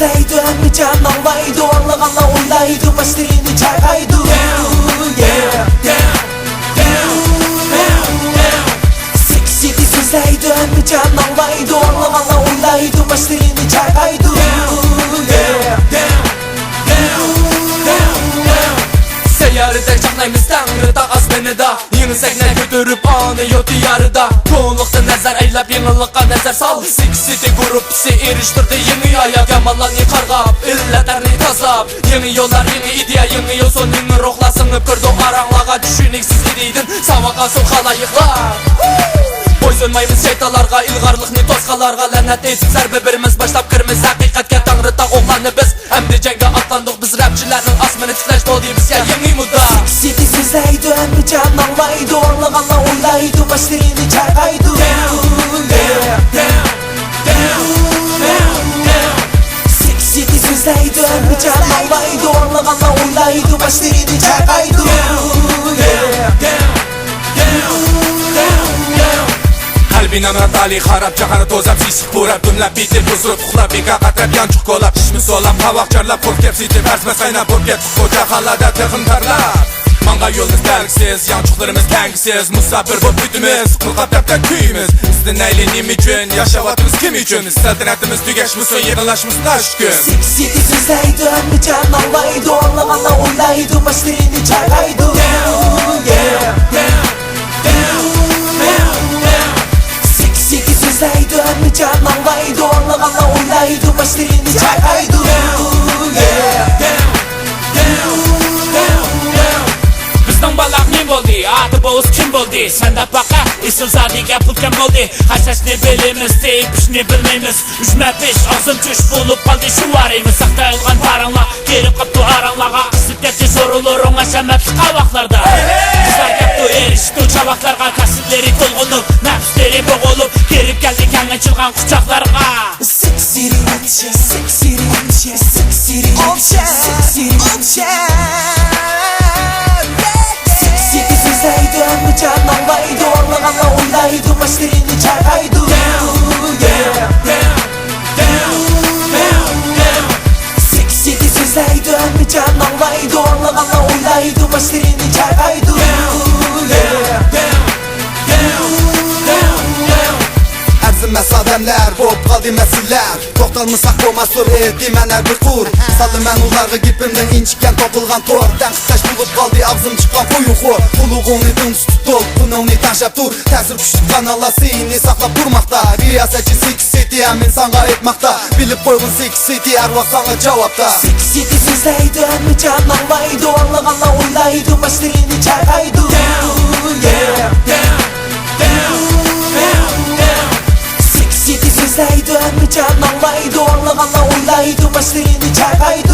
sözleydi Ömrücan ağlaydı Orlağanla oylaydı Başlarını çarpaydı Seksiydi sözleydi Ömrücan ağlaydı Orlağanla oylaydı Başlarını çarpaydı Seyyarıda çaklayımız Tanrı'da az beni da Yeni sekne götürüp anıyor diyarıda Çoğunlukta nazar eylep yenilikka nazar sal Six-City grup bizi eriştirdi yeni aya Yamallarını kargap, illetlerini tazlap Yeni yollar, yeni ideya, yeni yol son yeni ruhla sınıp kırdı aranlağa düşüneksiz gideydin Savaqa sol halayıqlar Boysunmaymiz şeytalarga, ilgarlıqni toskalarga Lanet etsin zərbə-birimiz başlap kırmız Həqiqətə Tanrı'da oğlanı biz Həmdi cəngə atlandıq biz rapçilərin asmını titləş doldu bizə yeni muda Seksiydi sözleydi Ömrücan ağlaydı Orlağanla oylaydı Başlarını çarpaydı Seksiydi sözleydi Ömrücan ağlaydı Orlağanla oylaydı Başlarını çarpaydı Kalbina natali harap cahanı tozap sisik burap Dümlap bitir buzrup tuxlap Beka qatrap yançuk kolap Şişmi solap Havaq carlap Korkep sitip Ərzməz qaynap Korkep Koca xallada texin tarlap Manga yolunuz belgisiz Yançuklarımız tengisiz Musafir bu bütümüz Kulqap dəptər küyümüz Sizin eylenim için Yaşavatımız kim için Saltanatımız tügeşmişsin Yığınlaşmışsın aşk gün Seksiydi sözleydi Ömrücan ağlaydı Orlağanla oylaydı Başlarını çarpaydı Seksiydi sözleydi Ömrücan ağlaydı Orlağanla oylaydı Başlarını çarpaydı Bizden balak ne boldu? Adı boğuz kim boldu? Sen de baka isil zadiga pul kim boldu? Haşhaş ne bilimiz deyip iş ne bilmemiz Üçme beş ağzım tüş bulup kaldı şu varıyımız Sakta yılgan paranla geri kaptı aranlağa Siddetli sorulur ona şemepli kavaklarda Kızlar yaptı erişti çavaklarga Kasitleri dolgunup nefsleri boğulup Gerip geldi kendi çılgan kucaklarga Seksiri ince, seksiri ince, seksiri ince, seksiri ince Seksiydi sözleydi Ömrücan ağlaydı Orlağanla oylaydı Başlarını çarpaydı Seksiydi sözleydi Ömrücan ağlaydı Orlağanla oylaydı Başlarını çarpaydı Ərzimməz adəmlər, bob qaldı məsillər Toxtalmışaq qoma sur etdi mənə bir qur Saldı mən onlarga gipimdən incikən toqulğan tor Tənqitaş bulub qaldı ağzım çıxan qoyun xor Quluğun idin tutub, bunun tanşab dur Təsir küçük kanalla seyini saxlab durmaqda Riyasəci Seksiydi əmin sana etmaqda Bilib qoyğun Seksiydi hər vaxt sana cavabda Seksiydi sözleydi Ömrücan ağlaydı Orlağanla oylaydı Başlarını çarpaydı Seksiydi sözleydi Ömrücan ağlaydı Orlağanla oylaydı Başlarını çarpaydı